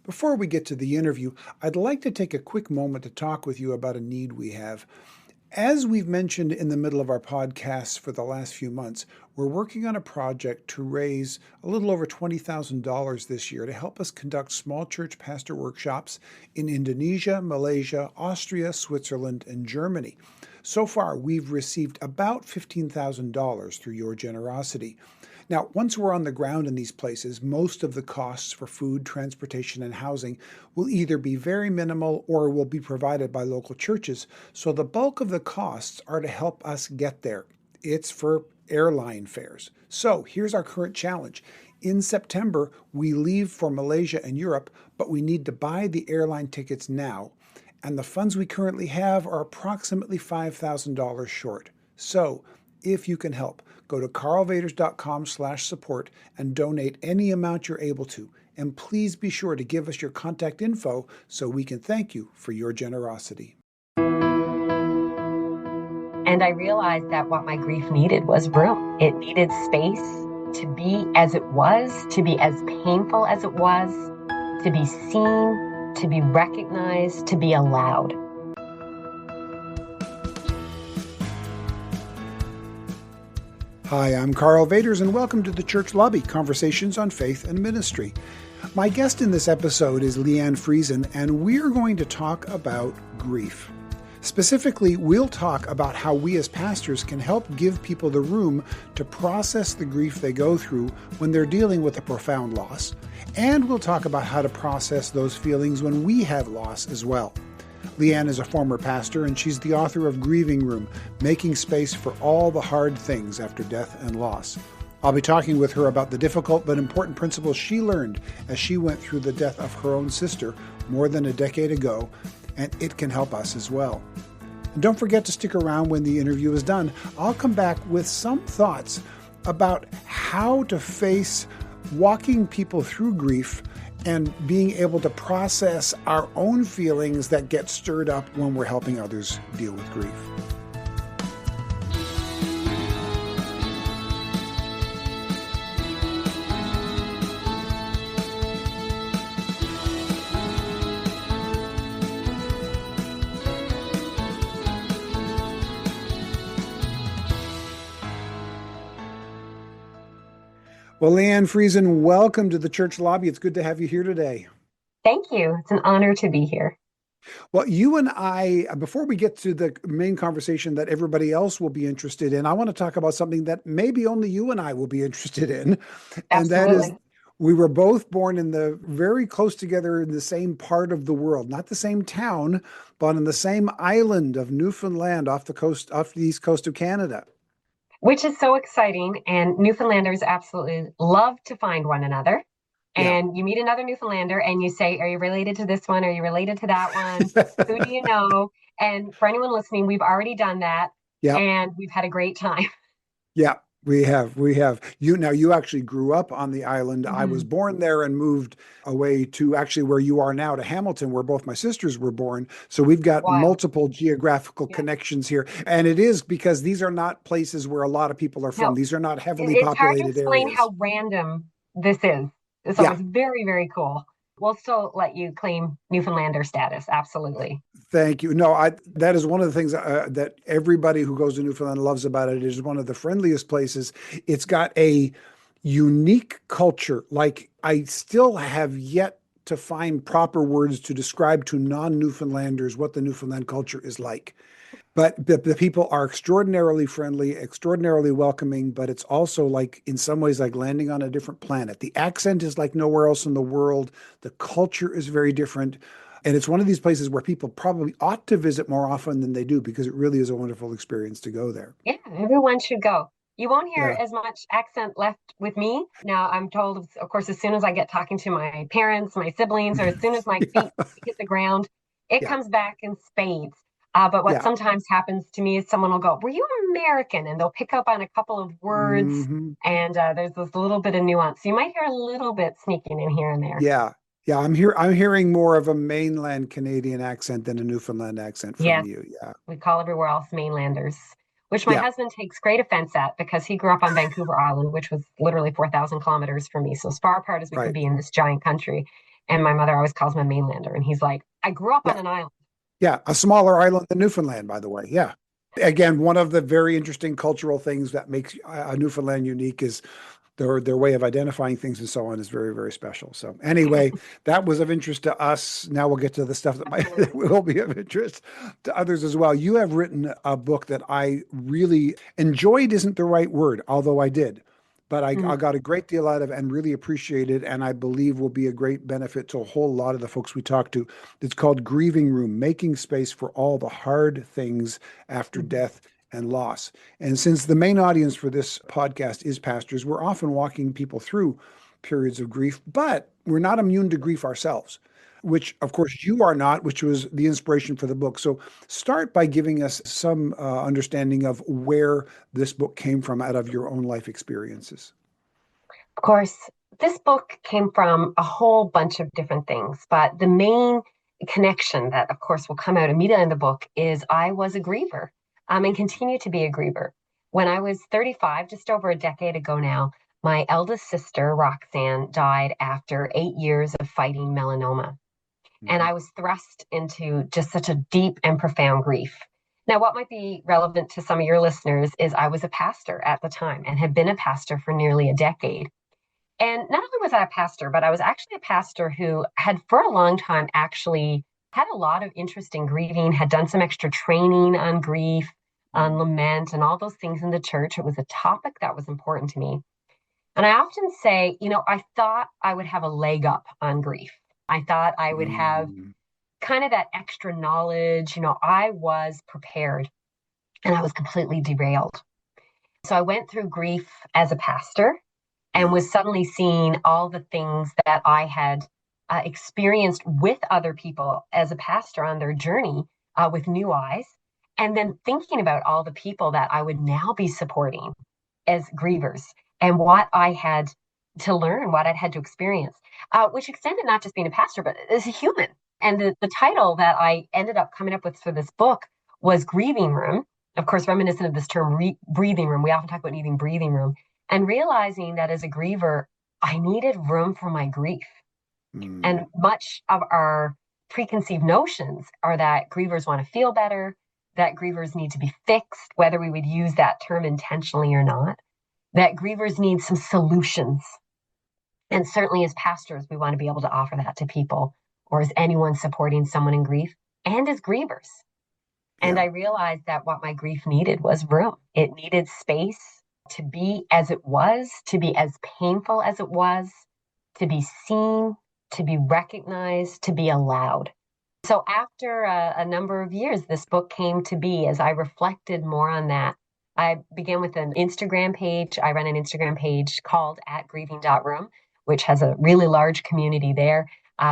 Before we get to the interview, I'd like to take a quick moment to talk with you about a need we have. As we've mentioned in the middle of our podcasts for the last few months, we're working on a project to raise a little over $20,000 this year to help us conduct small church pastor workshops in Indonesia, Malaysia, Austria, Switzerland, and Germany. So far, we've received about $15,000 through your generosity. Now, once we're on the ground in these places, most of the costs for food, transportation, and housing will either be very minimal or will be provided by local churches. So the bulk of the costs are to help us get there. It's for airline fares. So here's our current challenge. In September, we leave for Malaysia and Europe, but we need to buy the airline tickets now. And the funds we currently have are approximately $5,000 short. So if you can help, go to karlvaters.com/support and donate any amount you're able to. And please be sure to give us your contact info so we can thank you for your generosity. And I realized that what my grief needed was room. It needed space to be as it was, to be as painful as it was, to be seen, to be recognized, to be allowed. Hi, I'm Karl Vaters, and welcome to the Church Lobby, Conversations on Faith and Ministry. My guest in this episode is Leanne Friesen, and we're going to talk about grief. Specifically, we'll talk about how we as pastors can help give people the room to process the grief they go through when they're dealing with a profound loss. And we'll talk about how to process those feelings when we have loss as well. Leanne is a former pastor, and she's the author of Grieving Room, Making Space for All the Hard Things After Death and Loss. I'll be talking with her about the difficult but important principles she learned as she went through the death of her own sister more than a decade ago, and it can help us as well. And don't forget to stick around when the interview is done. I'll come back with some thoughts about how to face walking people through grief and being able to process our own feelings that get stirred up when we're helping others deal with grief. Well, Leanne Friesen, welcome to the Church Lobby. It's good to have you here today. Thank you. It's an honor to be here. Well, you and I, before we get to the main conversation that everybody else will be interested in, I want to talk about something that maybe only you and I will be interested in. And that is, we were both born in the very close together in the same part of the world, not the same town, but on the same island of Newfoundland off the east coast of Canada. Which is so exciting. And Newfoundlanders absolutely love to find one another. And you meet another Newfoundlander and you say, are you related to this one? Are you related to that one? Who do you know? And for anyone listening, we've already done that. And we've had a great time. Yeah, we have. You actually grew up on the island. Mm-hmm. I was born there and moved away to actually where you are now, to Hamilton, where both my sisters were born. So we've got multiple geographical connections here. And it is because these are not places where a lot of people are from. No, these are not heavily populated areas. It's hard to explain how random this is. So it's very, very cool. We'll still let you claim Newfoundlander status. Absolutely. Thank you. No, that is one of the things that everybody who goes to Newfoundland loves about it. It is one of the friendliest places. It's got a unique culture. Like, I still have yet to find proper words to describe to non-Newfoundlanders what the Newfoundland culture is like. But the people are extraordinarily friendly, extraordinarily welcoming, but it's also like, in some ways, like landing on a different planet. The accent is like nowhere else in the world. The culture is very different. And it's one of these places where people probably ought to visit more often than they do, because it really is a wonderful experience to go there. Yeah, everyone should go. You won't hear as much accent left with me. Now, I'm told, of course, as soon as I get talking to my parents, my siblings, or as soon as my feet hit the ground, it comes back in spades. But what sometimes happens to me is someone will go, were you American? And they'll pick up on a couple of words, and there's this little bit of nuance. So you might hear a little bit sneaking in here and there. Yeah. I'm hearing more of a mainland Canadian accent than a Newfoundland accent from you. Yeah. We call everywhere else mainlanders, which my husband takes great offense at, because he grew up on Vancouver Island, which was literally 4,000 kilometers from me. So as far apart as we could be in this giant country. And my mother always calls him a mainlander. And he's like, I grew up on Yeah. an island. Yeah. A smaller island than Newfoundland, by the way. Yeah. Again, one of the very interesting cultural things that makes Newfoundland unique is their way of identifying things and so on is very, very special. So anyway, that was of interest to us. Now we'll get to the stuff that might that Absolutely. will be of interest to others as well. You have written a book that I really enjoyed, isn't the right word, although I did. But I Mm, got a great deal out of it and really appreciated, and I believe will be a great benefit to a whole lot of the folks we talk to. It's called Grieving Room, Making Space for All the Hard Things After mhm, Death and Loss. And since the main audience for this podcast is pastors, we're often walking people through periods of grief, but we're not immune to grief ourselves, which of course you are not, which was the inspiration for the book. So start by giving us some understanding of where this book came from out of your own life experiences. Of course, this book came from a whole bunch of different things, but the main connection that, of course, will come out immediately in the book is I was a griever, and continue to be a griever. When I was 35, just over a decade ago now, my eldest sister, Roxanne, died after 8 years of fighting melanoma. And Mhm. I was thrust into just such a deep and profound grief. Now, what might be relevant to some of your listeners is I was a pastor at the time and had been a pastor for nearly a decade. And not only was I a pastor, but I was actually a pastor who had for a long time actually had a lot of interest in grieving, had done some extra training on grief, on lament, and all those things in the church. It was a topic that was important to me. And I often say, I thought I would have a leg up on grief. I thought I would have Mm. kind of that extra knowledge. I was prepared and I was completely derailed. So I went through grief as a pastor and Yeah. was suddenly seeing all the things that I had experienced with other people as a pastor on their journey with new eyes. And then thinking about all the people that I would now be supporting as grievers and what I had to learn, what I'd had to experience, which extended not just being a pastor, but as a human. And the title that I ended up coming up with for this book was Grieving Room. Of course, reminiscent of this term breathing room. We often talk about needing breathing room and realizing that as a griever, I needed room for my grief. Mm. And much of our preconceived notions are that grievers want to feel better, that grievers need to be fixed, whether we would use that term intentionally or not, that grievers need some solutions. And certainly as pastors, we want to be able to offer that to people or as anyone supporting someone in grief and as grievers. And Yeah. I realized that what my grief needed was room. It needed space to be as it was, to be as painful as it was, to be seen, to be recognized, to be allowed. So after a number of years, this book came to be as I reflected more on that. I began with an Instagram page. I run an Instagram page called at grieving.room, which has a really large community there,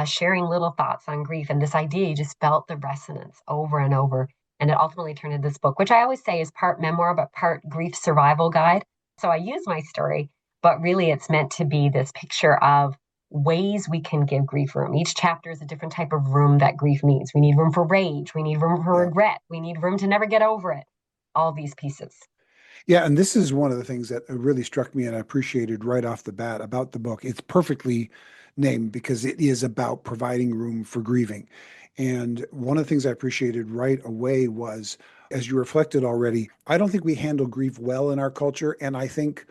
sharing little thoughts on grief. And this idea, you just felt the resonance over and over. And it ultimately turned into this book, which I always say is part memoir, but part grief survival guide. So I use my story, but really it's meant to be this picture of ways we can give grief room. Each chapter is a different type of room that grief needs. We need room for rage. We need room for Yeah. regret. We need room to never get over it. All these pieces. Yeah, and this is one of the things that really struck me and I appreciated right off the bat about the book. It's perfectly named because it is about providing room for grieving. And one of the things I appreciated right away was, as you reflected already, I don't think we handle grief well in our culture. And I think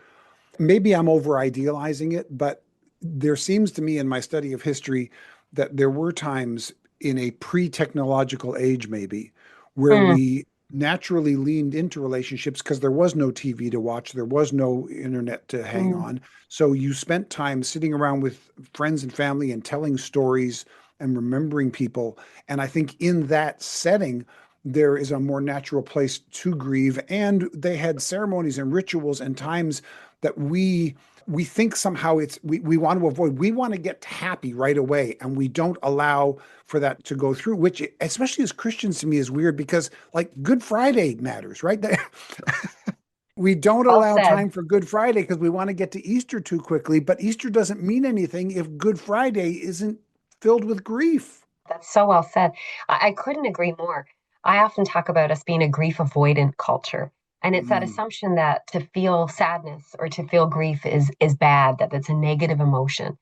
maybe I'm over idealizing it, but there seems to me in my study of history that there were times in a pre-technological age, maybe, where Mm, we naturally leaned into relationships because there was no TV to watch, there was no internet to hang mm, on. So you spent time sitting around with friends and family and telling stories and remembering people. And I think in that setting, there is a more natural place to grieve. And they had ceremonies and rituals and times that we think somehow we want to avoid. We want to get happy right away, and we don't allow for that to go through, which especially as Christians to me is weird because like Good Friday matters, right? We don't well allow said. time for Good Friday because we want to get to Easter too quickly, but Easter doesn't mean anything if Good Friday isn't filled with grief. That's so well said. I couldn't agree more. I often talk about us being a grief avoidant culture. And it's that Mm, assumption that to feel sadness or to feel grief is bad, that it's a negative emotion.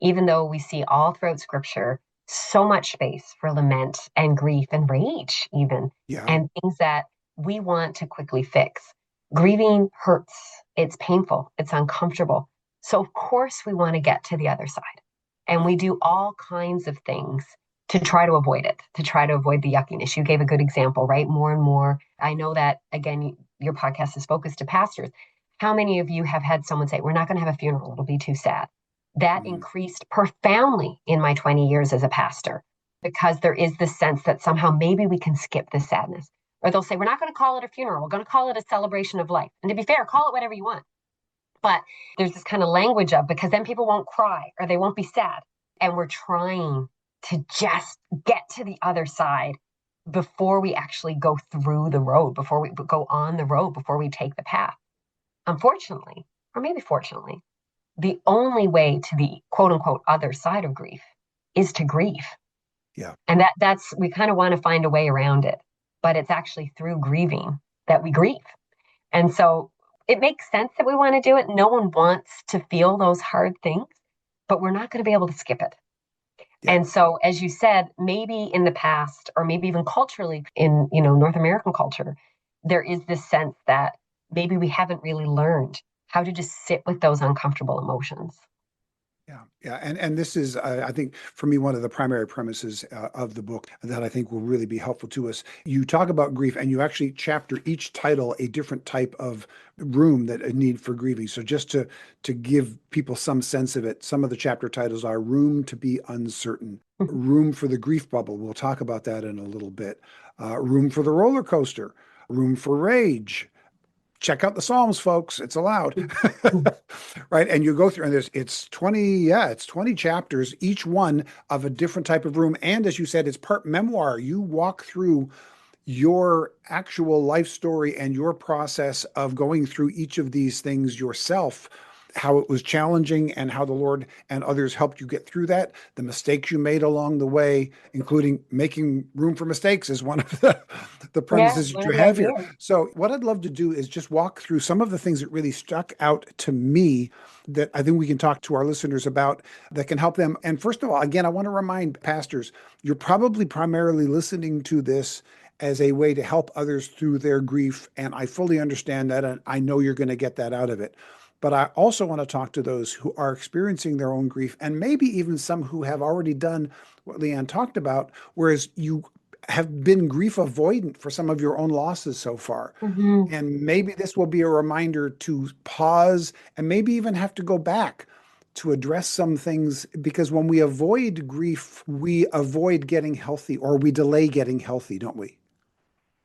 even though we see all throughout scripture so much space for lament and grief and rage, even, Yeah. and things that we want to quickly fix. Grieving hurts, it's painful, it's uncomfortable. So, of course, we want to get to the other side. And we do all kinds of things to try to avoid it, to try to avoid the yuckiness. You gave a good example, right? More and more. I know that, again, your podcast is focused to pastors. How many of you have had someone say, we're not going to have a funeral, it'll be too sad? That increased profoundly in my 20 years as a pastor, because there is this sense that somehow maybe we can skip the sadness. Or they'll say, we're not going to call it a funeral, we're going to call it a celebration of life. And to be fair, call it whatever you want. But there's this kind of language of, because then people won't cry or they won't be sad. And we're trying to just get to the other side before we actually go through the road, before we go on the road, before we take the path. Unfortunately, or maybe fortunately, the only way to the quote unquote other side of grief is to grieve. Yeah. And that's, we kind of want to find a way around it, but it's actually through grieving that we grieve. And so it makes sense that we want to do it. No one wants to feel those hard things, but we're not going to be able to skip it. Yeah. And so, as you said, maybe in the past, or maybe even culturally in, North American culture, there is this sense that maybe we haven't really learned how to just sit with those uncomfortable emotions. Yeah, yeah, and this is, I think, for me, one of the primary premises of the book that I think will really be helpful to us. You talk about grief, and you actually chapter each title a different type of room that a need for grieving. So just to give people some sense of it, some of the chapter titles are "Room to be Uncertain," "Room for the Grief Bubble." We'll talk about that in a little bit. "Room for the Roller Coaster," "Room for Rage." Check out the Psalms, folks. It's allowed. Right. And you go through, and it's 20, yeah, it's 20 chapters, each one of a different type of room. And as you said, it's part memoir. You walk through your actual life story and your process of going through each of these things yourself, how it was challenging and how the Lord and others helped you get through that, the mistakes you made along the way, including making room for mistakes is one of the Yeah, premises that one you of the have here. ideas. So what I'd love to do is just walk through some of the things that really stuck out to me that I think we can talk to our listeners about that can help them. And first of all, again, I want to remind pastors, you're probably primarily listening to this as a way to help others through their grief. And I fully understand that. And I know you're going to get that out of it. But I also want to talk to those who are experiencing their own grief, and maybe even some who have already done what Leanne talked about, whereas you have been grief avoidant for some of your own losses so far. Mm-hmm. And maybe this will be a reminder to pause and maybe even have to go back to address some things, because when we avoid grief, we avoid getting healthy, or we delay getting healthy, don't we?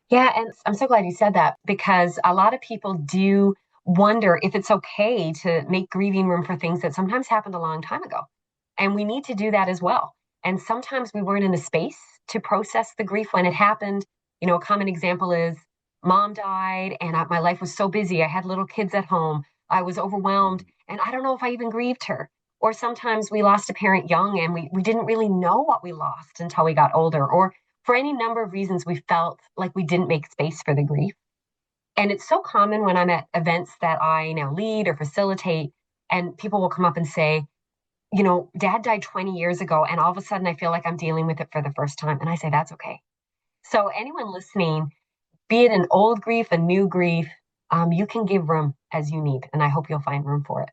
Yeah, and I'm so glad you said that, because a lot of people do wonder if it's okay to make grieving room for things that sometimes happened a long time ago. And we need to do that as well. And sometimes we weren't in the space to process the grief when it happened. A common example is mom died and my life was so busy. I had little kids at home. I was overwhelmed and I don't know if I even grieved her. Or sometimes we lost a parent young and we didn't really know what we lost until we got older. Or for any number of reasons, we felt like we didn't make space for the grief. And it's so common when I'm at events that I now lead or facilitate, and people will come up and say, dad died 20 years ago, and all of a sudden I feel like I'm dealing with it for the first time. And I say, that's okay. So, anyone listening, be it an old grief, a new grief, you can give room as you need. And I hope you'll find room for it.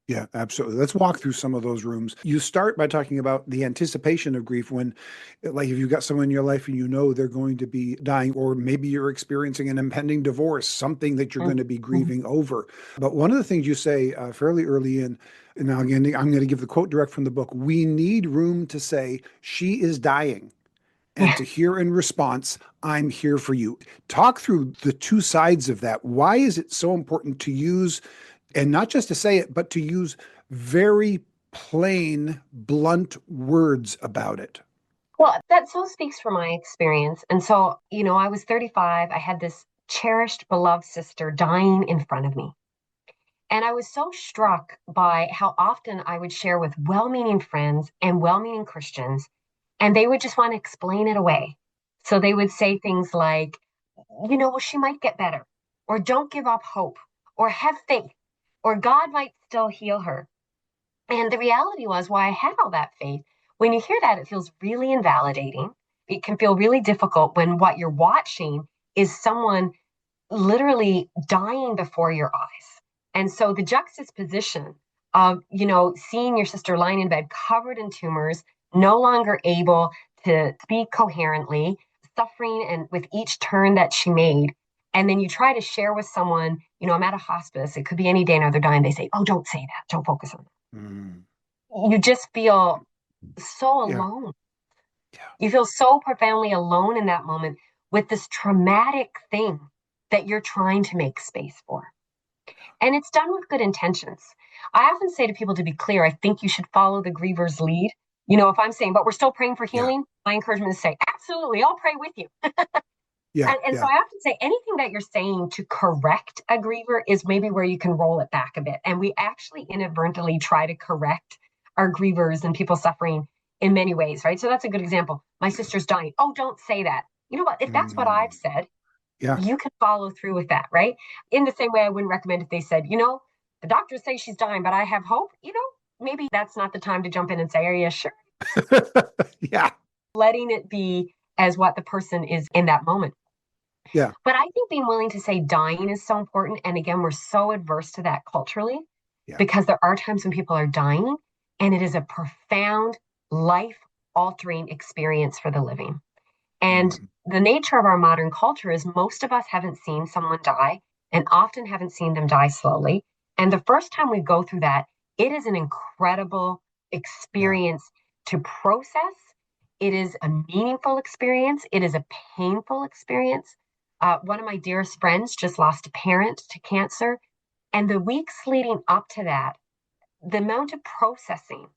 Yeah, absolutely. Let's walk through some of those rooms. You start by talking about the anticipation of grief when, like, if you've got someone in your life and you know they're going to be dying, or maybe you're experiencing an impending divorce, something that you're going to be Mm-hmm. grieving over. But one of the things you say fairly early in, and now again, I'm going to give the quote direct from the book: "We need room to say, she is dying, and Yeah. to hear in response, I'm here for you." Talk through the two sides of that. Why is it so important to use, and not just to say it, but to use very plain, blunt words about it? Well, that so speaks from my experience. And so, I was 35. I had this cherished, beloved sister dying in front of me. And I was so struck by how often I would share with well meaning friends and well meaning Christians, and they would just want to explain it away. So they would say things like, well, she might get better, or don't give up hope, or have faith, or God might still heal her. And the reality was why I had all that faith. When you hear that, it feels really invalidating. It can feel really difficult when what you're watching is someone literally dying before your eyes. And so the juxtaposition of, seeing your sister lying in bed covered in tumors, no longer able to speak coherently, suffering and with each turn that she made. And then you try to share with someone, I'm at a hospice. It could be any day now they're dying. They say, oh, don't say that. Don't focus on that. Mm. You just feel so Yeah. alone. Yeah. You feel so profoundly alone in that moment with this traumatic thing that you're trying to make space for. And it's done with good intentions. I often say to people, to be clear, I think you should follow the griever's lead. If I'm saying, but we're still praying for Yeah. healing, my encouragement is to say, absolutely, I'll pray with you. Yeah. And Yeah. so I often say anything that you're saying to correct a griever is maybe where you can roll it back a bit. And we actually inadvertently try to correct our grievers and people suffering in many ways, right? So that's a good example. My sister's dying. Oh, don't say that. You know what? If that's what I've said, Yeah. you can follow through with that, right? In the same way, I wouldn't recommend if they said, the doctors say she's dying, but I have hope, maybe that's not the time to jump in and say, are you sure? Yeah. Letting it be as what the person is in that moment. Yeah. But I think being willing to say dying is so important. And again, we're so adverse to that culturally Yeah. because there are times when people are dying and it is a profound, life altering experience for the living. And the nature of our modern culture is most of us haven't seen someone die and often haven't seen them die slowly. And the first time we go through that, it is an incredible experience to process. It is a meaningful experience. It is a painful experience. One of my dearest friends just lost a parent to cancer. And the weeks leading up to that, the amount of processing,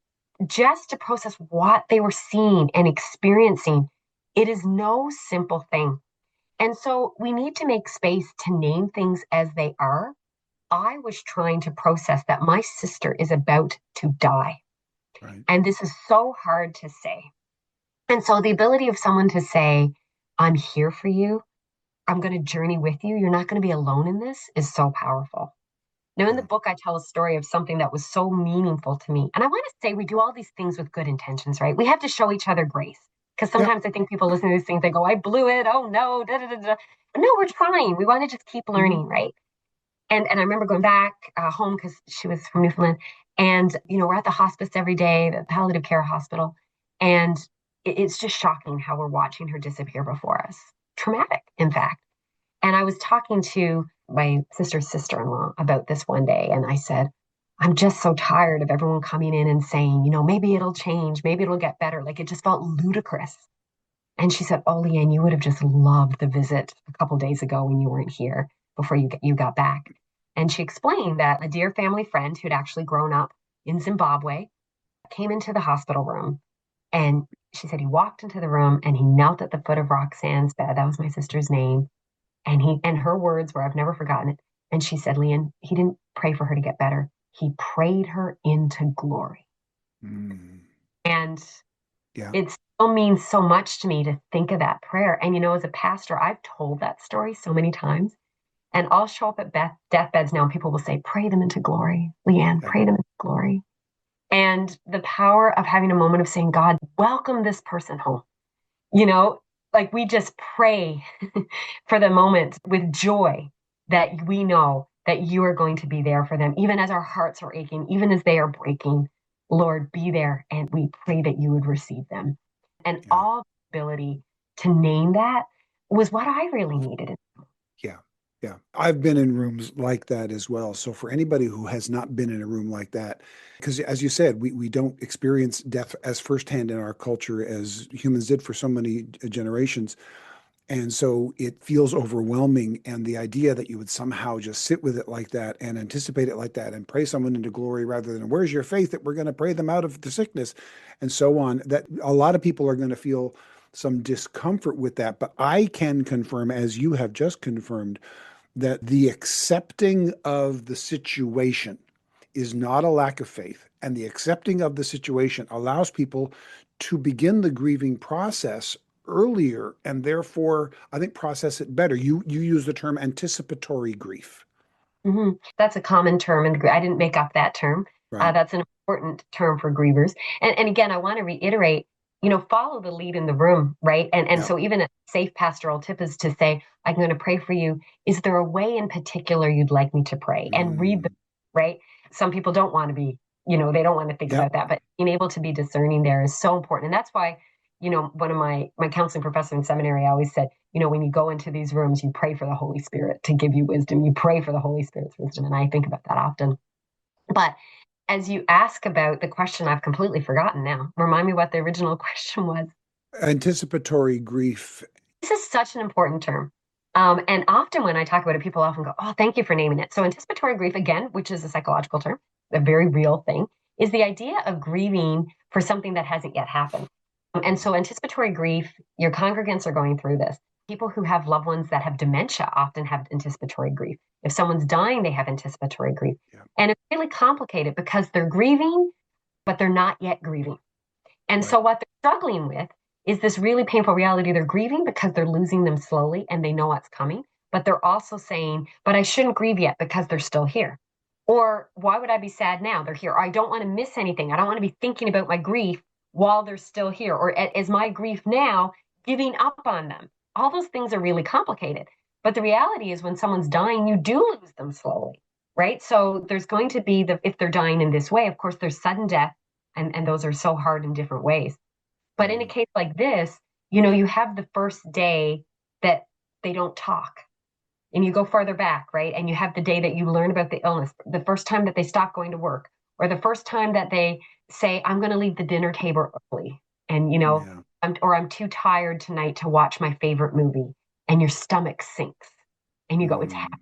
just to process what they were seeing and experiencing, it is no simple thing. And so we need to make space to name things as they are. I was trying to process that my sister is about to die. Right. And this is so hard to say. And so the ability of someone to say, I'm here for you, I'm going to journey with you, you're not going to be alone in this, is so powerful. Now, in the Yeah. book, I tell a story of something that was so meaningful to me. And I want to say we do all these things with good intentions, right? We have to show each other grace. Because Yeah. sometimes I think people listen to these things, they go, I blew it. Oh, no. Da, da, da, da. No, we're trying. We want to just keep learning, right? And I remember going back home because she was from Newfoundland. And, we're at the hospice every day, the palliative care hospital. And it's just shocking how we're watching her disappear before us. Traumatic, in fact. And I was talking to my sister's sister-in-law about this one day, and I said, I'm just so tired of everyone coming in and saying, maybe it'll change, maybe it'll get better. Like it just felt ludicrous. And she said, oh, Leanne, you would have just loved the visit a couple days ago when you weren't here before you got back. And she explained that a dear family friend who'd actually grown up in Zimbabwe came into the hospital room. And she said he walked into the room and he knelt at the foot of Roxanne's bed. That was my sister's name. And her words were, I've never forgotten it. And she said, Leanne, he didn't pray for her to get better. He prayed her into glory. And Yeah. it still means so much to me to think of that prayer. And, as a pastor, I've told that story so many times. And I'll show up at deathbeds now and people will say, pray them into glory. Leanne, Yeah. pray them into glory. And the power of having a moment of saying, God, welcome this person home. Like we just pray for the moment with joy that we know that you are going to be there for them, even as our hearts are aching, even as they are breaking. Lord, be there. And we pray that you would receive them. And Yeah. all the ability to name that was what I really needed. Yeah. Yeah. I've been in rooms like that as well. So for anybody who has not been in a room like that, because as you said, we don't experience death as firsthand in our culture as humans did for so many generations. And so it feels overwhelming. And the idea that you would somehow just sit with it like that and anticipate it like that and pray someone into glory rather than where's your faith that we're going to pray them out of the sickness and so on, that a lot of people are going to feel some discomfort with that. But I can confirm, as you have just confirmed, that the accepting of the situation is not a lack of faith. And the accepting of the situation allows people to begin the grieving process earlier and therefore, I think, process it better. You use the term anticipatory grief. Mm-hmm. That's a common term, and I didn't make up that term. Right. That's an important term for grievers. And again, I want to reiterate, follow the lead in the room, right? And so even a safe pastoral tip is to say, I'm going to pray for you. Is there a way in particular you'd like me to pray? And read the, right? Some people don't want to be, they don't want to think about that, but being able to be discerning there is so important. And that's why, one of my counseling professor in seminary always said, when you go into these rooms, you pray for the Holy Spirit to give you wisdom. You pray for the Holy Spirit's wisdom. And I think about that often. But as you ask about the question, I've completely forgotten now. Remind me what the original question was. Anticipatory grief. This is such an important term. And often when I talk about it, people often go, oh, thank you for naming it. So anticipatory grief, again, which is a psychological term, a very real thing, is the idea of grieving for something that hasn't yet happened. And so anticipatory grief, your congregants are going through this. People who have loved ones that have dementia often have anticipatory grief. If someone's dying, they have anticipatory grief. Yeah. And it's really complicated because they're grieving, but they're not yet grieving. And so what they're struggling with is this really painful reality. They're grieving because they're losing them slowly and they know what's coming, but they're also saying, but I shouldn't grieve yet because they're still here. Or why would I be sad now? They're here. Or I don't want to miss anything. I don't want to be thinking about my grief while they're still here. Or is my grief now giving up on them? All those things are really complicated. But the reality is when someone's dying, you do lose them slowly, right? So there's going to be, if they're dying in this way, of course, there's sudden death, and those are so hard in different ways. But in a case like this, you have the first day that they don't talk. And you go farther back, right? And you have the day that you learn about the illness, the first time that they stop going to work, or the first time that they say, I'm going to leave the dinner table early. And, I'm too tired tonight to watch my favorite movie. And your stomach sinks. And you go, it's happening.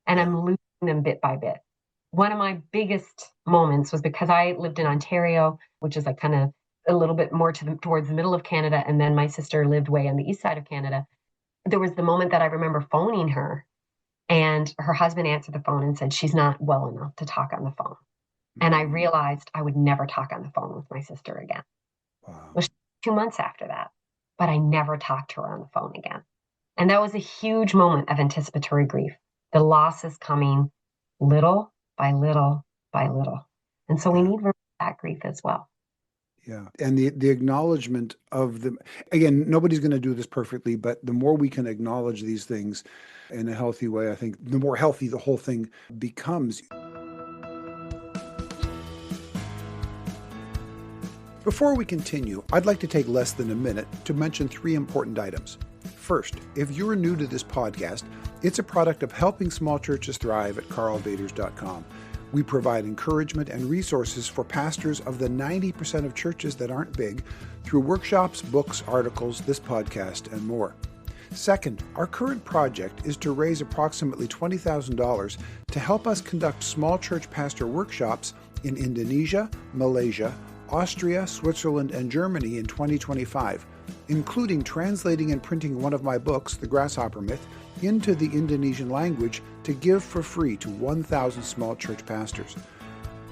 And I'm losing them bit by bit. One of my biggest moments was because I lived in Ontario, which is like kind of a little bit more towards the middle of Canada. And then my sister lived way on the east side of Canada. There was the moment that I remember phoning her, and her husband answered the phone and said, she's not well enough to talk on the phone. And I realized I would never talk on the phone with my sister again. Wow. It was 2 months after that, but I never talked to her on the phone again. And that was a huge moment of anticipatory grief. The loss is coming little by little by little. And so we need room for that grief as well. Yeah. And the acknowledgement of again, nobody's going to do this perfectly, but the more we can acknowledge these things in a healthy way, I think the more healthy the whole thing becomes. Before we continue, I'd like to take less than a minute to mention 3 important items. First, if you're new to this podcast, it's a product of Helping Small Churches Thrive at karlvaters.com. We provide encouragement and resources for pastors of the 90% of churches that aren't big through workshops, books, articles, this podcast, and more. Second, our current project is to raise approximately $20,000 to help us conduct small church pastor workshops in Indonesia, Malaysia, Austria, Switzerland, and Germany in 2025, including translating and printing one of my books, The Grasshopper Myth, into the Indonesian language to give for free to 1,000 small church pastors.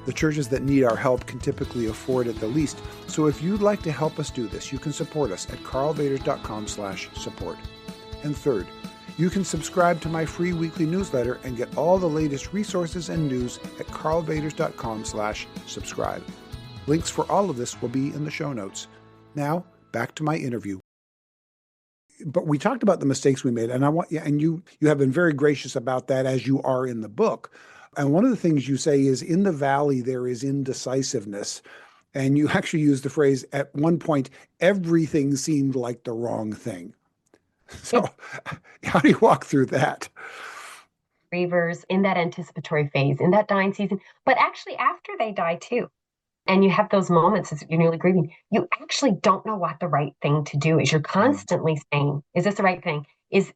The churches that need our help can typically afford it the least, so if you'd like to help us do this, you can support us at karlvaters.com/support. And third, you can subscribe to my free weekly newsletter and get all the latest resources and news at karlvaters.com/subscribe. Links for all of this will be in the show notes. Now, back to my interview. But we talked about the mistakes we made, and you have been very gracious about that, as you are in the book. And one of the things you say is, in the valley there is indecisiveness. And you actually use the phrase, at one point, everything seemed like the wrong thing. So how do you walk through that? Grievers in that anticipatory phase, in that dying season, but actually after they die too. And you have those moments as you're newly grieving, you actually don't know what the right thing to do is. You're constantly saying, is this the right thing? Is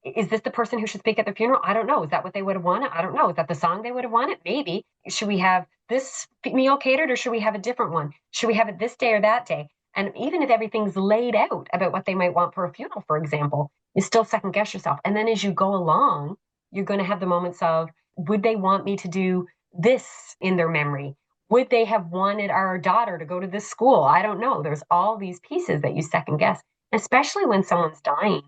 this the person who should speak at the funeral? I don't know. Is that what they would have wanted? I don't know. Is that the song they would have wanted? Maybe. Should we have this meal catered, or should we have a different one? Should we have it this day or that day? And even if everything's laid out about what they might want for a funeral, for example, you still second guess yourself. And then as you go along, you're going to have the moments of, would they want me to do this in their memory? Would they have wanted our daughter to go to this school? I don't know. There's all these pieces that you second guess, especially when someone's dying.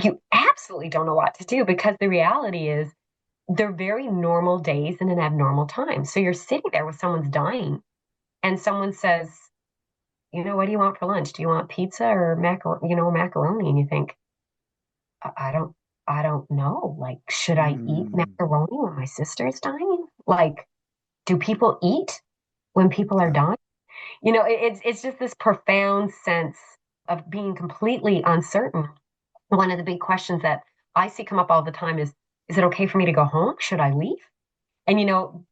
You absolutely don't know what to do, because the reality is they're very normal days in an abnormal time. So you're sitting there with someone's dying and someone says, what do you want for lunch? Do you want pizza or macaroni? And you think, I don't, I don't know. Like, should I eat Mm, macaroni when my sister's dying? Like, do people eat when people are yeah. dying? It's just this profound sense of being completely uncertain. One of the big questions that I see come up all the time is it okay for me to go home? Should I leave? And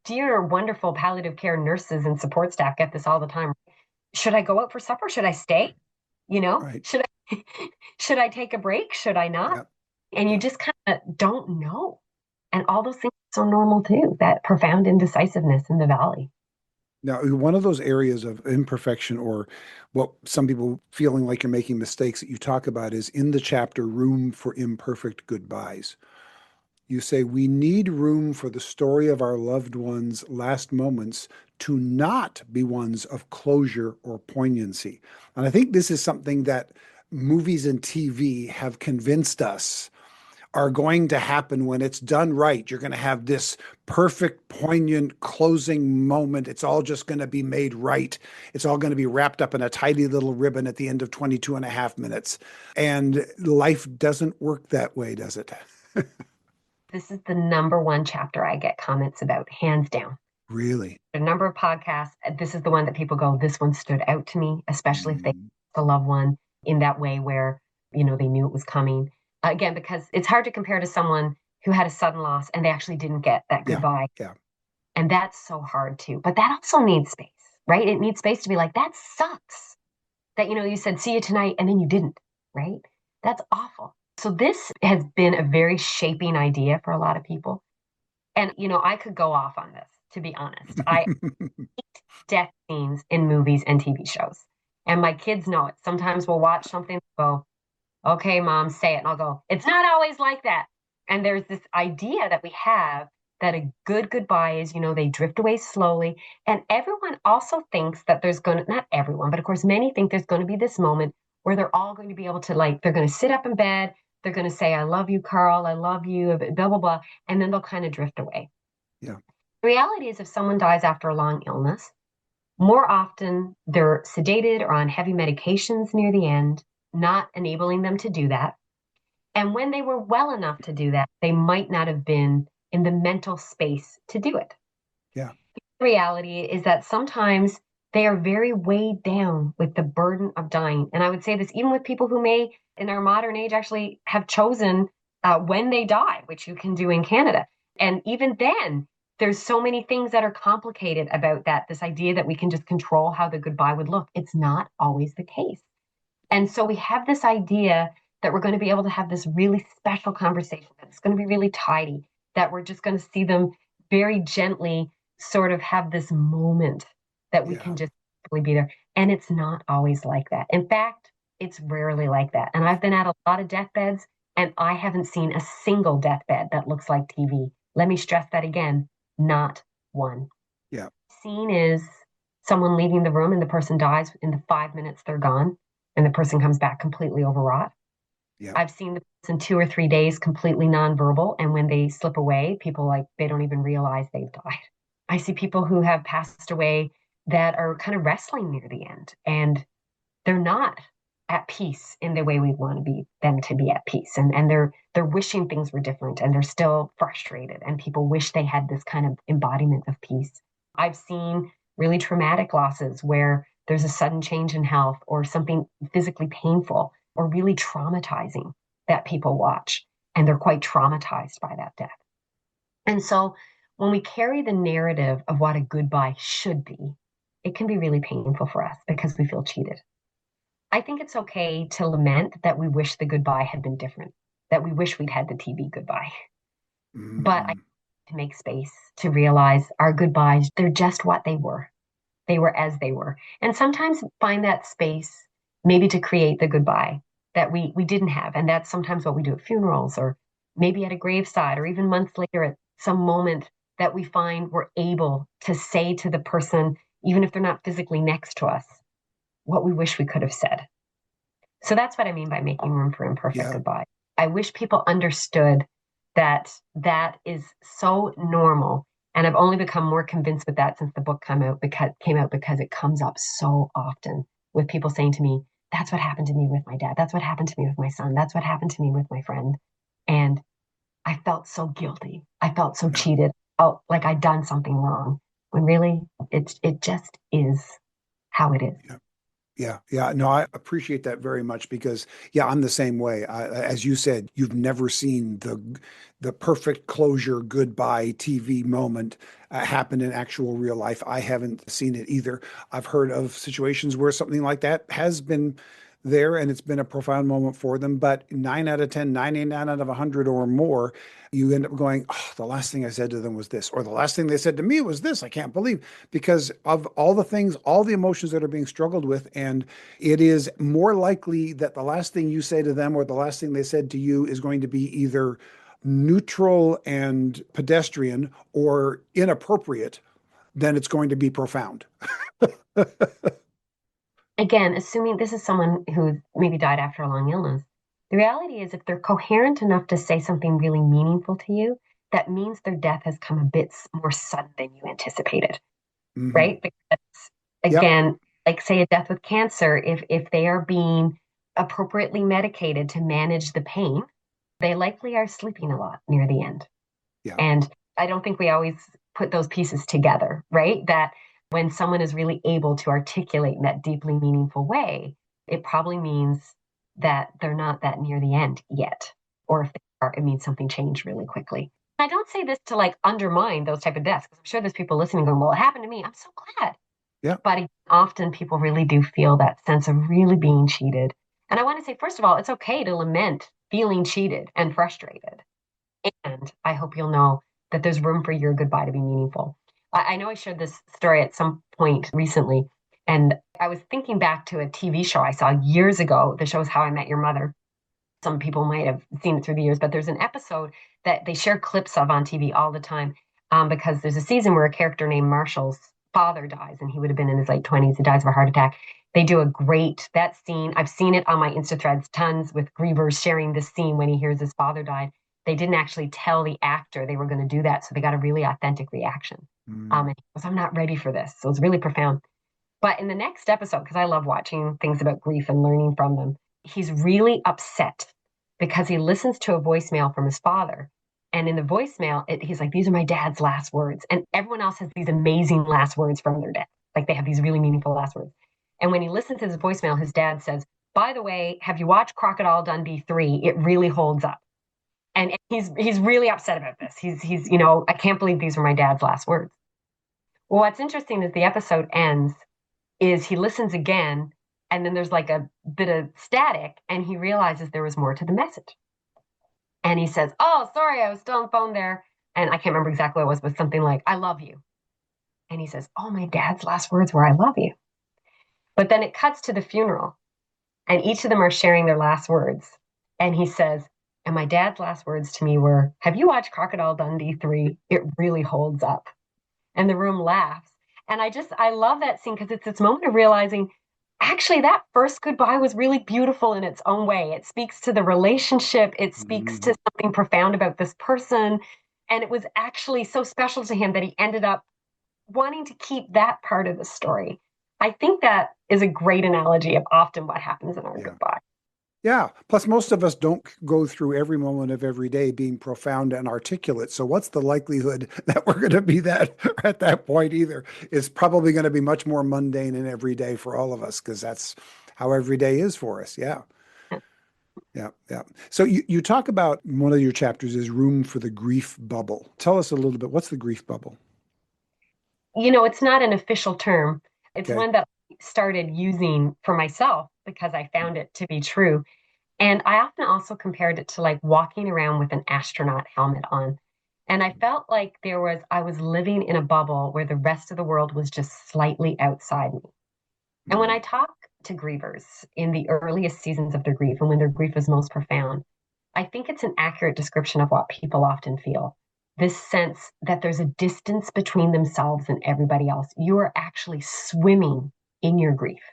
dear wonderful palliative care nurses and support staff get this all the time. Should I go out for supper? Should I stay? Right. Should I take a break? Should I not? Yeah. And you Yeah. just kind of don't know. And all those things are so normal too, that profound indecisiveness in the valley. Now, one of those areas of imperfection, or what some people feeling like you're making mistakes that you talk about, is in the chapter Room for Imperfect Goodbyes. You say, we need room for the story of our loved ones' last moments to not be ones of closure or poignancy. And I think this is something that movies and TV have convinced us are going to happen when it's done right. You're going to have this perfect, poignant closing moment. It's all just going to be made right. It's all going to be wrapped up in a tidy little ribbon at the end of 22 and a half minutes. And life doesn't work that way, does it? This is the number one chapter I get comments about, hands down. Really? A number of podcasts. This is the one that people go, this one stood out to me, especially if they Mm, the loved one in that way where, they knew it was coming. Again, because it's hard to compare to someone who had a sudden loss and they actually didn't get that yeah, goodbye. yeah, And that's so hard too. But that also needs space, right? It needs space to be like, that sucks. That, you said, see you tonight, and then you didn't, right? That's awful. So this has been a very shaping idea for a lot of people. And, I could go off on this, to be honest. I death scenes in movies and TV shows. And my kids know it. Sometimes we'll watch something and go, okay, mom, say it. And I'll go, it's not always like that. And there's this idea that we have that a good goodbye is, they drift away slowly. And everyone also thinks that there's going to, not everyone, but of course, many think there's going to be this moment where they're all going to be able to, like, they're going to sit up in bed. They're going to say, I love you, Karl. I love you, blah, blah, blah. And then they'll kind of drift away. yeah, The reality is, if someone dies after a long illness, more often they're sedated or on heavy medications near the end, not enabling them to do that. And when they were well enough to do that, they might not have been in the mental space to do it. yeah, The reality is that sometimes they are very weighed down with the burden of dying. And I would say this even with people who may, in our modern age, actually have chosen when they die, which you can do in Canada. And even then, there's so many things that are complicated about that. This idea that we can just control how the goodbye would look. It's not always the case. And so we have this idea that we're going to be able to have this really special conversation, that it's going to be really tidy, that we're just going to see them very gently sort of have this moment that we yeah. can just really be there. And it's not always like that. In fact, it's rarely like that. And I've been at a lot of deathbeds, and I haven't seen a single deathbed that looks like TV. Let me stress that again, not one. Yeah. Scene is someone leaving the room and the person dies in the 5 minutes they're gone, and the person comes back completely overwrought. Yeah. I've seen the person 2 or 3 days completely nonverbal, and when they slip away, people, like, they don't even realize they've died. I see people who have passed away that are kind of wrestling near the end, and they're not at peace in the way we want to be them to be at peace, and they're wishing things were different, and they're still frustrated, and people wish they had this kind of embodiment of peace. I've seen really traumatic losses where there's a sudden change in health or something physically painful or really traumatizing that people watch, and they're quite traumatized by that death. And so when we carry the narrative of what a goodbye should be, it can be really painful for us because we feel cheated. I think it's okay to lament that we wish the goodbye had been different, that we wish we'd had the TV goodbye. But I Mm, to make space to realize our goodbyes, they're just what they were. They were as they were. And sometimes find that space maybe to create the goodbye that we didn't have. And that's sometimes what we do at funerals, or maybe at a graveside, or even months later at some moment that we find we're able to say to the person, even if they're not physically next to us, what we wish we could have said. So that's what I mean by making room for imperfect yeah. goodbye. I wish people understood that is so normal. And I've only become more convinced with that since the book came out because it comes up so often with people saying to me, that's what happened to me with my dad. That's what happened to me with my son. That's what happened to me with my friend. And I felt so guilty. I felt so Yeah. cheated. I felt like I'd done something wrong when really it just is how it is. Yeah. Yeah, yeah. No, I appreciate that very much because, yeah, I'm the same way. As you said, you've never seen the perfect closure goodbye TV moment happen in actual real life. I haven't seen it either. I've heard of situations where something like that has been there and it's been a profound moment for them. But 9 out of 10, 99 out of 100 or more, you end up going, oh, the last thing I said to them was this, or the last thing they said to me was this. I can't believe because of all the things, all the emotions that are being struggled with. And it is more likely that the last thing you say to them or the last thing they said to you is going to be either neutral and pedestrian or inappropriate than it's going to be profound. Again, assuming this is someone who maybe died after a long illness, the reality is if they're coherent enough to say something really meaningful to you, that means their death has come a bit more sudden than you anticipated, Hmm. right? Because Yep. again, like say a death with cancer, if they are being appropriately medicated to manage the pain, they likely are sleeping a lot near the end. Yeah. And I don't think we always put those pieces together, right? That when someone is really able to articulate in that deeply meaningful way, it probably means that they're not that near the end yet. Or if they are, it means something changed really quickly. I don't say this to like undermine those type of deaths, because I'm sure there's people listening going, well, it happened to me. I'm so glad. Yeah. But often people really do feel that sense of really being cheated. And I want to say, first of all, it's okay to lament feeling cheated and frustrated. And I hope you'll know that there's room for your goodbye to be meaningful. I know I shared this story at some point recently, and I was thinking back to a TV show I saw years ago. The show is How I Met Your Mother. Some people might have seen it through the years, but there's an episode that they share clips of on TV all the time because there's a season where a character named Marshall's father dies, and he would have been in his late 20s. He dies of a heart attack. They do a great, that scene. I've seen it on my Insta threads, tons with grievers sharing this scene when he hears his father died. They didn't actually tell the actor they were going to do that, so they got a really authentic reaction. Mm. And he goes, I'm not ready for this. So it's really profound. But in the next episode, because I love watching things about grief and learning from them, he's really upset because he listens to a voicemail from his father. And in the voicemail, he's like, these are my dad's last words. And everyone else has these amazing last words from their dad. Like they have these really meaningful last words. And when he listens to his voicemail, his dad says, by the way, have you watched Crocodile Dundee 3? It really holds up. And he's really upset about this. I can't believe these were my dad's last words. Well, what's interesting is the episode ends is he listens again and then there's like a bit of static and he realizes there was more to the message. And he says, oh, sorry, I was still on the phone there. And I can't remember exactly what it was, but something like, I love you. And he says, oh, my dad's last words were, I love you. But then it cuts to the funeral and each of them are sharing their last words. And he says, and my dad's last words to me were, have you watched Crocodile Dundee 3? It really holds up. And the room laughs. And I love that scene because it's this moment of realizing actually that first goodbye was really beautiful in its own way. It speaks to the relationship, it speaks to Mhm. something profound about this person. And it was actually so special to him that he ended up wanting to keep that part of the story. I think that is a great analogy of often what happens in our Yeah. goodbye. Yeah. Plus, most of us don't go through every moment of every day being profound and articulate. So, what's the likelihood that we're going to be that at that point either? It's probably going to be much more mundane and everyday for all of us because that's how every day is for us. Yeah. Yeah. Yeah. So, you talk about one of your chapters is room for the grief bubble. Tell us a little bit. What's the grief bubble? It's not an official term. It's Okay. one that I started using for myself because I found it to be true. And I often also compared it to like walking around with an astronaut helmet on. And I felt like I was living in a bubble where the rest of the world was just slightly outside me. And when I Mm. talk to grievers in the earliest seasons of their grief and when their grief is most profound, I think it's an accurate description of what people often feel. This sense that there's a distance between themselves and everybody else. You are actually swimming in your grief.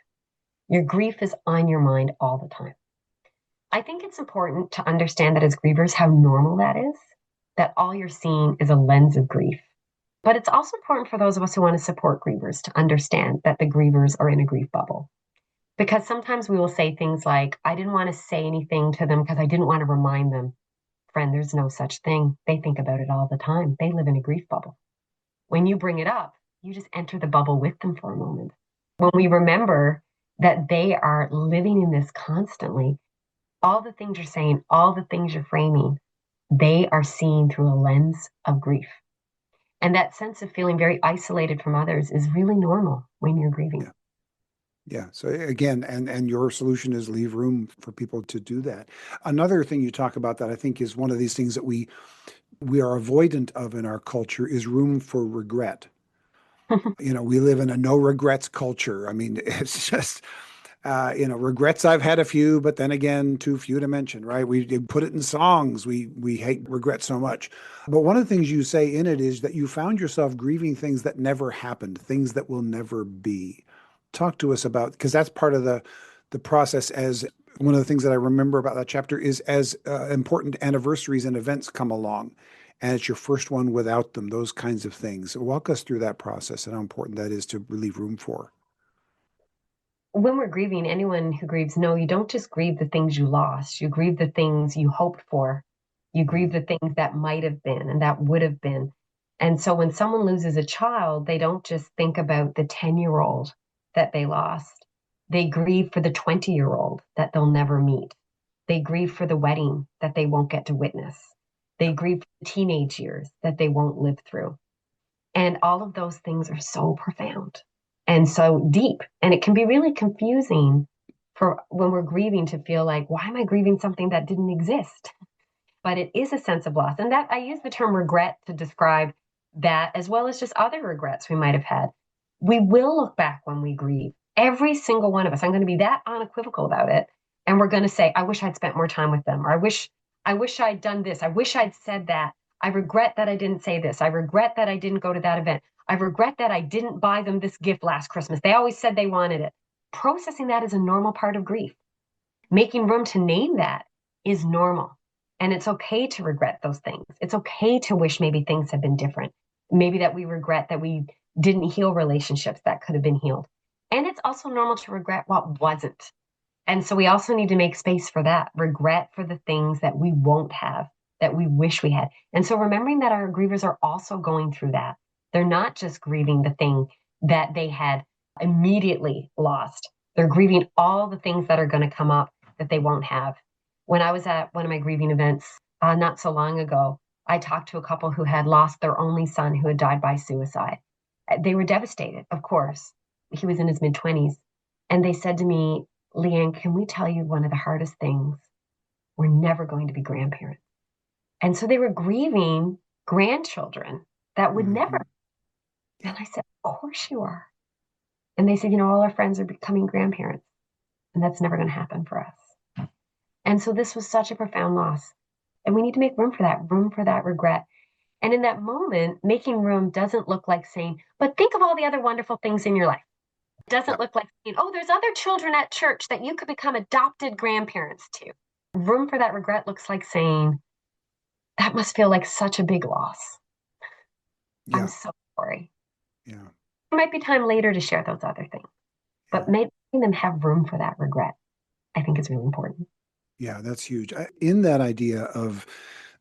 Your grief is on your mind all the time. I think it's important to understand that as grievers, how normal that is. that all you're seeing is a lens of grief. But it's also important for those of us who want to support grievers to understand that the grievers are in a grief bubble. Because sometimes we will say things like, I didn't want to say anything to them because I didn't want to remind them. Friend, there's no such thing. They think about it all the time. They live in a grief bubble. When you bring it up, you just enter the bubble with them for a moment. When we remember that they are living in this constantly, all the things you're saying, all the things you're framing, they are seeing through a lens of grief. And that sense of feeling very isolated from others is really normal when you're grieving. Yeah. Yeah. So again, and your solution is leave room for people to do that. Another thing you talk about that I think is one of these things that we are avoidant of in our culture is room for regret. We live in a no regrets culture. I mean, it's just regrets. I've had a few, but then again, too few to mention, right? We put it in songs. We hate regret so much. But one of the things you say in it is that you found yourself grieving things that never happened, things that will never be. Talk to us about, because that's part of the process. As one of the things that I remember about that chapter is as important anniversaries and events come along, and it's your first one without them, those kinds of things. Walk us through that process and how important that is to leave room for. When we're grieving, anyone who grieves, no, you don't just grieve the things you lost. You grieve the things you hoped for. You grieve the things that might have been and that would have been. And so when someone loses a child, they don't just think about the 10-year-old that they lost. They grieve for the 20-year-old that they'll never meet. They grieve for the wedding that they won't get to witness. They grieve for the teenage years that they won't live through. And all of those things are so profound and so deep. And it can be really confusing for when we're grieving to feel like, why am I grieving something that didn't exist? But it is a sense of loss. And that I use the term regret to describe that as well as just other regrets we might have had. We will look back when we grieve. Every single one of us, I'm going to be that unequivocal about it. And we're going to say, I wish I'd spent more time with them, or I wish I'd done this. I wish I'd said that. I regret that I didn't say this. I regret that I didn't go to that event. I regret that I didn't buy them this gift last Christmas. They always said they wanted it. Processing that is a normal part of grief. Making room to name that is normal. And it's okay to regret those things. It's okay to wish maybe things had been different. Maybe that we regret that we didn't heal relationships that could have been healed. And it's also normal to regret what wasn't. And so we also need to make space for that regret for the things that we won't have, that we wish we had. And so remembering that our grievers are also going through that. They're not just grieving the thing that they had immediately lost. They're grieving all the things that are going to come up that they won't have. When I was at one of my grieving events not so long ago, I talked to a couple who had lost their only son who had died by suicide. They were devastated, of course. He was in his mid-20s. And they said to me, Leanne, can we tell you one of the hardest things? We're never going to be grandparents. And so they were grieving grandchildren that would never. And I said, of course you are. And they said, all our friends are becoming grandparents. And that's never going to happen for us. And so this was such a profound loss. And we need to make room for that regret. And in that moment, making room doesn't look like saying, but think of all the other wonderful things in your life. It doesn't look like saying, oh, there's other children at church that you could become adopted grandparents to. Room for that regret looks like saying, that must feel like such a big loss. Yeah. I'm so sorry. Yeah. There might be time later to share those other things, but making them have room for that regret, I think is really important. Yeah, that's huge. In that idea of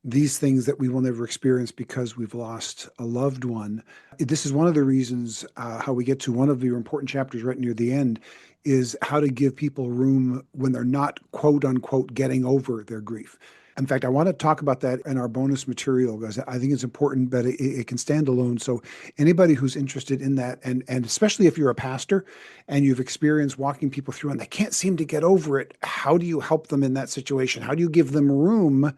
these things that we will never experience because we've lost a loved one, this is one of the reasons how we get to one of your important chapters right near the end is how to give people room when they're not, quote unquote, getting over their grief. In fact, I want to talk about that in our bonus material because I think it's important, but it can stand alone. So anybody who's interested in that, and especially if you're a pastor and you've experienced walking people through and they can't seem to get over it, how do you help them in that situation? How do you give them room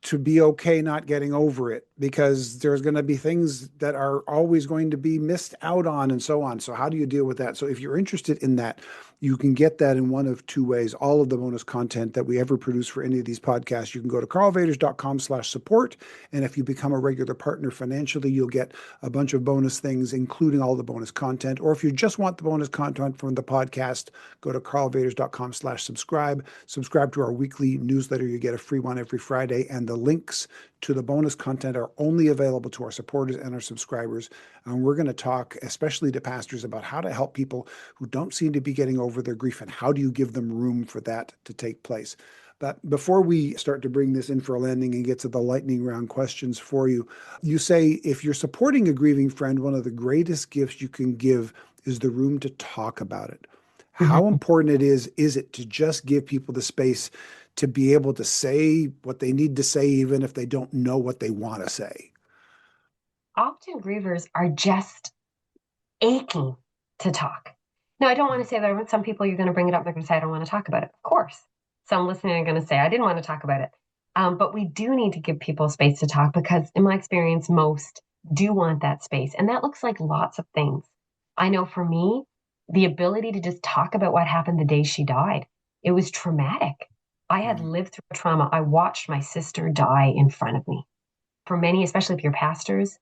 to be okay not getting over it? Because there's going to be things that are always going to be missed out on and so on. So how do you deal with that? So if you're interested in that, You can get that in one of two ways. All of the bonus content that we ever produce for any of these podcasts, you can go to karlvaters.com/support. And if you become a regular partner financially, you'll get a bunch of bonus things, including all the bonus content. Or if you just want the bonus content from the podcast, go to karlvaters.com/subscribe. Subscribe to our weekly newsletter. You get a free one every Friday. And the links to the bonus content are only available to our supporters and our subscribers. And we're going to talk, especially to pastors, about how to help people who don't seem to be getting over their grief and how do you give them room for that to take place. But before we start to bring this in for a landing and get to the lightning round questions for you, you say if you're supporting a grieving friend, one of the greatest gifts you can give is the room to talk about it. How important it is it to just give people the space to be able to say what they need to say, even if they don't know what they want to say? Often grievers are just aching to talk. Now, I don't want to say that some people you're going to bring it up, they're going to say, I don't want to talk about it. Of course. Some listening are going to say, I didn't want to talk about it. But we do need to give people space to talk because, in my experience, most do want that space. And that looks like lots of things. I know for me, the ability to just talk about what happened the day she died, it was traumatic. I had lived through a trauma. I watched my sister die in front of me. For many, especially if you're pastors,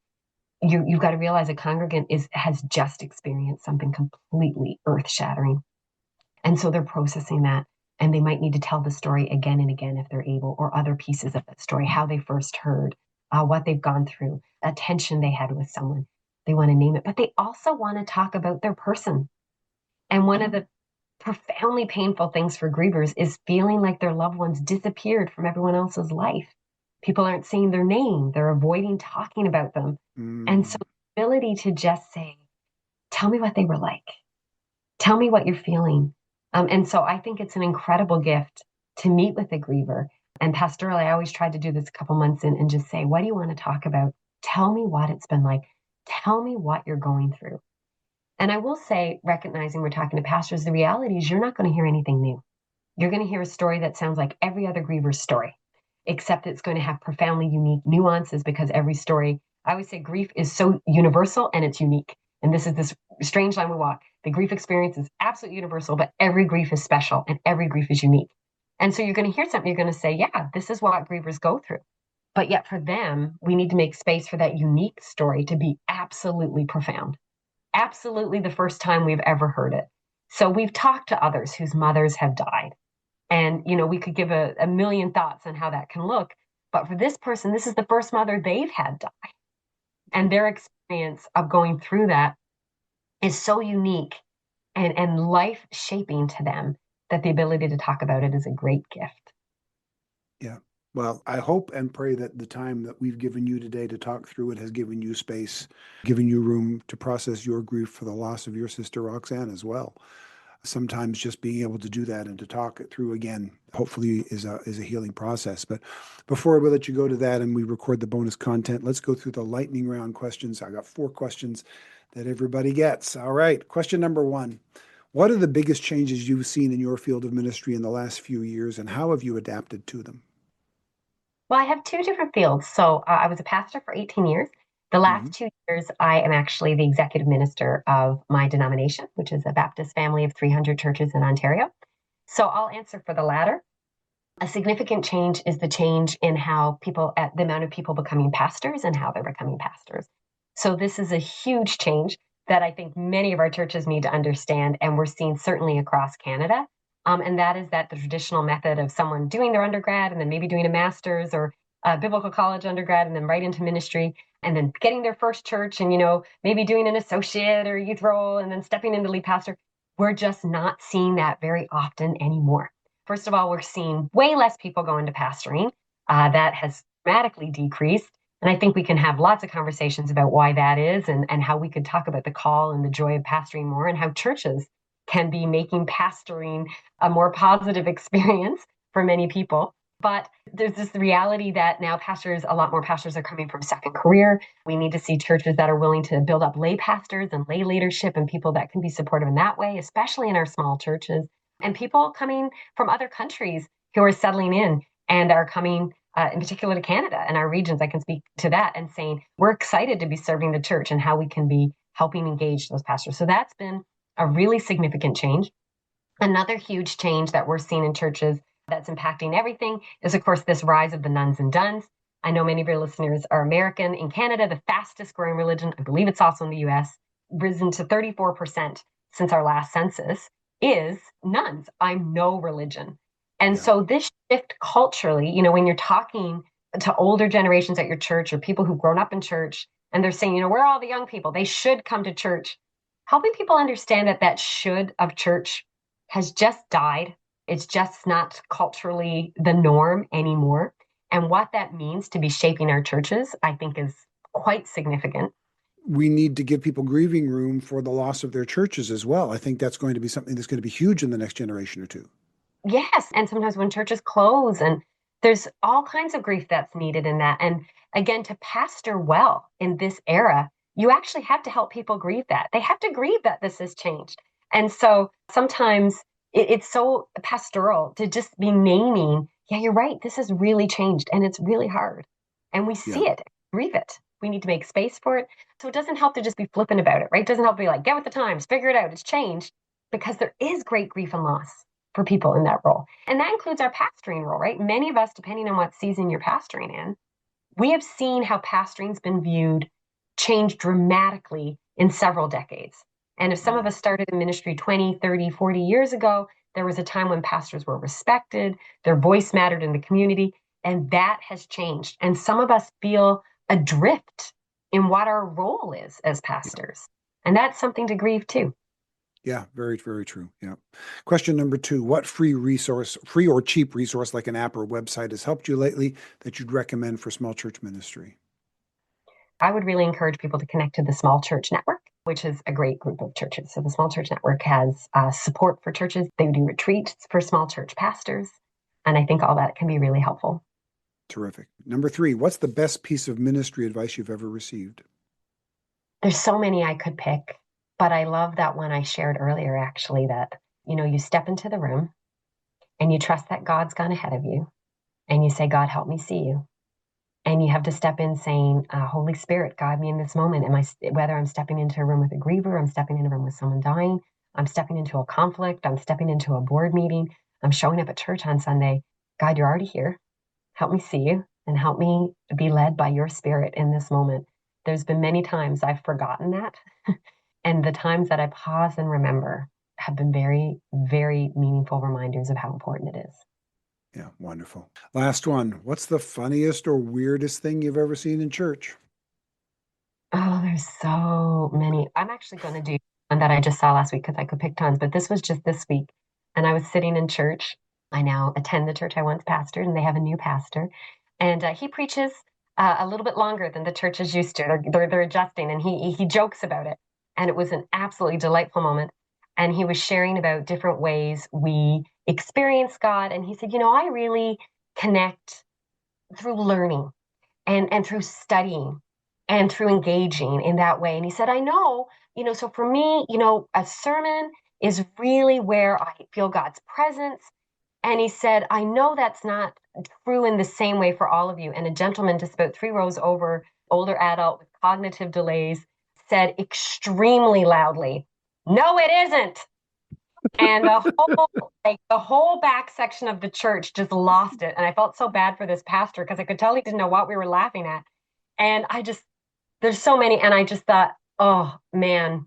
you've got to realize a congregant has just experienced something completely earth-shattering. And so they're processing that. And they might need to tell the story again and again if they're able, or other pieces of that story, how they first heard, what they've gone through, a tension they had with someone. They want to name it, but they also want to talk about their person. And one of the profoundly painful things for grievers is feeling like their loved ones disappeared from everyone else's life. People aren't saying their name. They're avoiding talking about them. And so the ability to just say, tell me what they were like. Tell me what you're feeling. And so I think it's an incredible gift to meet with a griever. And pastorally, I always tried to do this a couple months in and just say, what do you want to talk about? Tell me what it's been like. Tell me what you're going through. And I will say, recognizing we're talking to pastors, the reality is you're not going to hear anything new. You're going to hear a story that sounds like every other griever's story, except it's going to have profoundly unique nuances because every story, I always say grief is so universal and it's unique. And this is this strange line we walk. The grief experience is absolutely universal, but every grief is special and every grief is unique. And so you're going to hear something, you're going to say, yeah, this is what grievers go through. But yet for them, we need to make space for that unique story to be absolutely profound. Absolutely the first time we've ever heard it. So we've talked to others whose mothers have died. And, we could give a million thoughts on how that can look. But for this person, this is the first mother they've had die. And their experience of going through that is so unique and life shaping to them that the ability to talk about it is a great gift. Yeah. Well, I hope and pray that the time that we've given you today to talk through it has given you space, given you room to process your grief for the loss of your sister Roxanne as well. Sometimes just being able to do that and to talk it through again, hopefully is a healing process. But before we let you go to that and we record the bonus content, let's go through the lightning round questions. I got 4 questions that everybody gets. All right. Question number 1. What are the biggest changes you've seen in your field of ministry in the last few years, and how have you adapted to them? Well, I have 2 different fields. So I was a pastor for 18 years. The last 2 years, I am actually the executive minister of my denomination, which is a Baptist family of 300 churches in Ontario. So I'll answer for the latter. A significant change is the change in how the amount of people becoming pastors and how they're becoming pastors. So this is a huge change that I think many of our churches need to understand, and we're seeing certainly across Canada. And that is that the traditional method of someone doing their undergrad and then maybe doing a master's or a biblical college undergrad and then right into ministry and then getting their first church and, maybe doing an associate or youth role and then stepping into lead pastor. We're just not seeing that very often anymore. First of all, we're seeing way less people go into pastoring. That has dramatically decreased. And I think we can have lots of conversations about why that is and how we could talk about the call and the joy of pastoring more and how churches can be making pastoring a more positive experience for many people. But there's this reality that now a lot more pastors are coming from second career. We need to see churches that are willing to build up lay pastors and lay leadership and people that can be supportive in that way, especially in our small churches. And people coming from other countries who are settling in and are coming in particular to Canada and our regions. I can speak to that and saying, we're excited to be serving the church and how we can be helping engage those pastors. So that's been a really significant change. Another huge change that we're seeing in churches that's impacting everything is, of course, this rise of the nuns and duns. I know many of your listeners are American. In Canada, the fastest growing religion, I believe it's also in the US, risen to 34% since our last census, is nuns. I'm no religion. And Yeah. so this shift culturally, when you're talking to older generations at your church or people who've grown up in church, and they're saying, where are all the young people? They should come to church. Helping people understand that should of church has just died. It's just not culturally the norm anymore. And what that means to be shaping our churches, I think, is quite significant. We need to give people grieving room for the loss of their churches as well. I think that's going to be something that's going to be huge in the next generation or two. Yes. And sometimes when churches close, and there's all kinds of grief that's needed in that. And again, to pastor well in this era, you actually have to help people grieve that. They have to grieve that this has changed. And so sometimes it's so pastoral to just be naming, yeah, you're right, this has really changed and it's really hard. And we Yeah. see it, grieve it. We need to make space for it. So it doesn't help to just be flippant about it, right? It doesn't help to be like, get with the times, figure it out, it's changed, because there is great grief and loss for people in that role. And that includes our pastoring role, right? Many of us, depending on what season you're pastoring in, we have seen how pastoring's been viewed change dramatically in several decades. And if some of us started in ministry 20, 30, 40 years ago, there was a time when pastors were respected, their voice mattered in the community, and that has changed. And some of us feel adrift in what our role is as pastors. And that's something to grieve too. Yeah, very, very true. Yeah. Question number 2, what free or cheap resource like an app or website has helped you lately that you'd recommend for small church ministry? I would really encourage people to connect to the Small Church Network, which is a great group of churches. So the Small Church Network has support for churches. They do retreats for small church pastors. And I think all that can be really helpful. Terrific. Number 3, what's the best piece of ministry advice you've ever received? There's so many I could pick, but I love that one I shared earlier, actually, that, you step into the room and you trust that God's gone ahead of you and you say, God, help me see you. And you have to step in saying, Holy Spirit, guide me in this moment. Whether I'm stepping into a room with a griever, I'm stepping in a room with someone dying, I'm stepping into a conflict, I'm stepping into a board meeting, I'm showing up at church on Sunday. God, you're already here. Help me see you and help me be led by your Spirit in this moment. There's been many times I've forgotten that. And the times that I pause and remember have been very, very meaningful reminders of how important it is. Yeah, wonderful. Last one. What's the funniest or weirdest thing you've ever seen in church? Oh, there's so many. I'm actually going to do one that I just saw last week because I could pick tons, but this was just this week. And I was sitting in church. I now attend the church I once pastored, and they have a new pastor. And he preaches a little bit longer than the church is used to. They're adjusting, and he jokes about it. And it was an absolutely delightful moment. And he was sharing about different ways we experience God. And he said, I really connect through learning and through studying and through engaging in that way. And he said, I know, so for me, a sermon is really where I feel God's presence. And he said, I know that's not true in the same way for all of you. And a gentleman just about 3 rows over, older adult with cognitive delays, said extremely loudly, no, it isn't. And the whole back section of the church just lost it. And I felt so bad for this pastor because I could tell he didn't know what we were laughing at. And there's so many. And I just thought, oh man,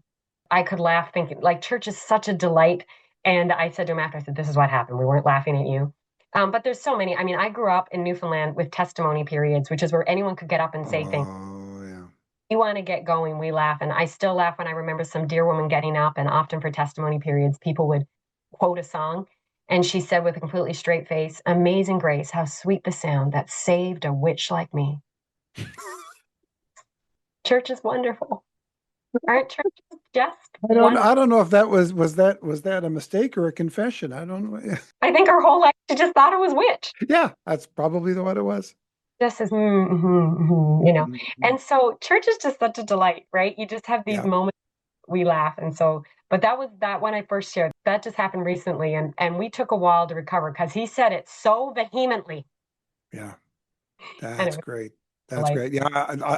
I could laugh thinking like church is such a delight. And I said to him after, I said, this is what happened. We weren't laughing at you. But there's so many. I mean, I grew up in Newfoundland with testimony periods, which is where anyone could get up and say things. Oh, yeah. You want to get going, we laugh. And I still laugh when I remember some dear woman getting up, and often for testimony periods, people would quote a song. And she said with a completely straight face, Amazing Grace, how sweet the sound that saved a witch like me. Church is wonderful. Aren't churches just wonderful? I don't know if that was that a mistake or a confession. I don't know. I think her whole life she just thought it was witch. Yeah, that's probably what it was. Just as, And so church is just such a delight, right? You just have these Yeah. moments we laugh. And so, but that was that when I first shared, that just happened recently. And we took a while to recover because he said it so vehemently. Yeah. And That's great. That's great. Yeah,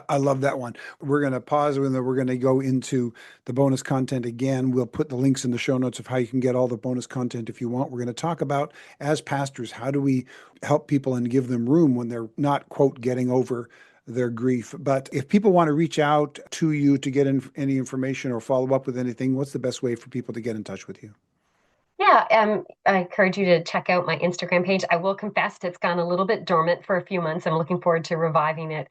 I love that one. We're going to pause and then we're going to go into the bonus content again. We'll put the links in the show notes of how you can get all the bonus content if you want. We're going to talk about, as pastors, how do we help people and give them room when they're not, quote, getting over their grief. But if people want to reach out to you to get any information or follow up with anything, what's the best way for people to get in touch with you? Yeah, I encourage you to check out my Instagram page. I will confess it's gone a little bit dormant for a few months. I'm looking forward to reviving it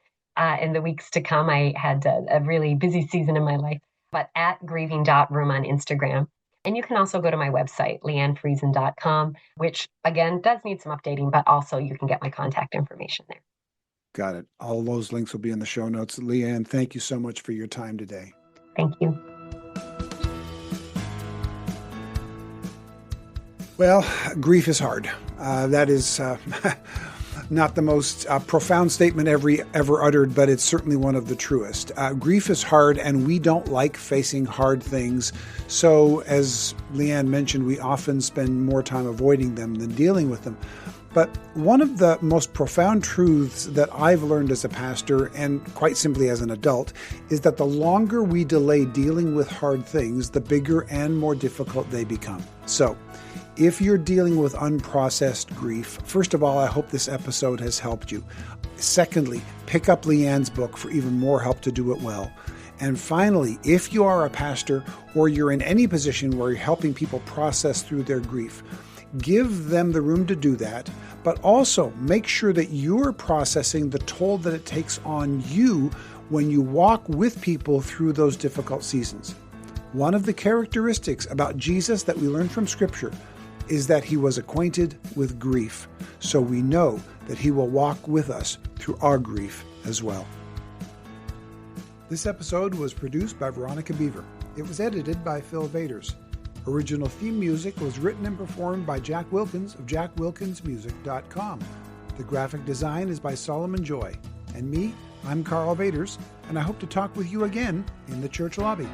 in the weeks to come. I had a really busy season in my life, but at grieving.room on Instagram. And you can also go to my website, leannefriesen.com, which again does need some updating, but also you can get my contact information there. Got it. All those links will be in the show notes. Leanne, thank you so much for your time today. Thank you. Well, grief is hard. That is not the most profound statement ever uttered, but it's certainly one of the truest. Grief is hard, and we don't like facing hard things. So, as Leanne mentioned, we often spend more time avoiding them than dealing with them. But one of the most profound truths that I've learned as a pastor, and quite simply as an adult, is that the longer we delay dealing with hard things, the bigger and more difficult they become. So, if you're dealing with unprocessed grief, first of all, I hope this episode has helped you. Secondly, pick up Leanne's book for even more help to do it well. And finally, if you are a pastor or you're in any position where you're helping people process through their grief, give them the room to do that, but also make sure that you're processing the toll that it takes on you when you walk with people through those difficult seasons. One of the characteristics about Jesus that we learn from Scripture is that he was acquainted with grief, so we know that he will walk with us through our grief as well. This episode was produced by Veronica Beaver. It was edited by Phil Vaters. Original theme music was written and performed by Jack Wilkins of jackwilkinsmusic.com. The graphic design is by Solomon Joy. And me, I'm Karl Vaters, and I hope to talk with you again in the church lobby.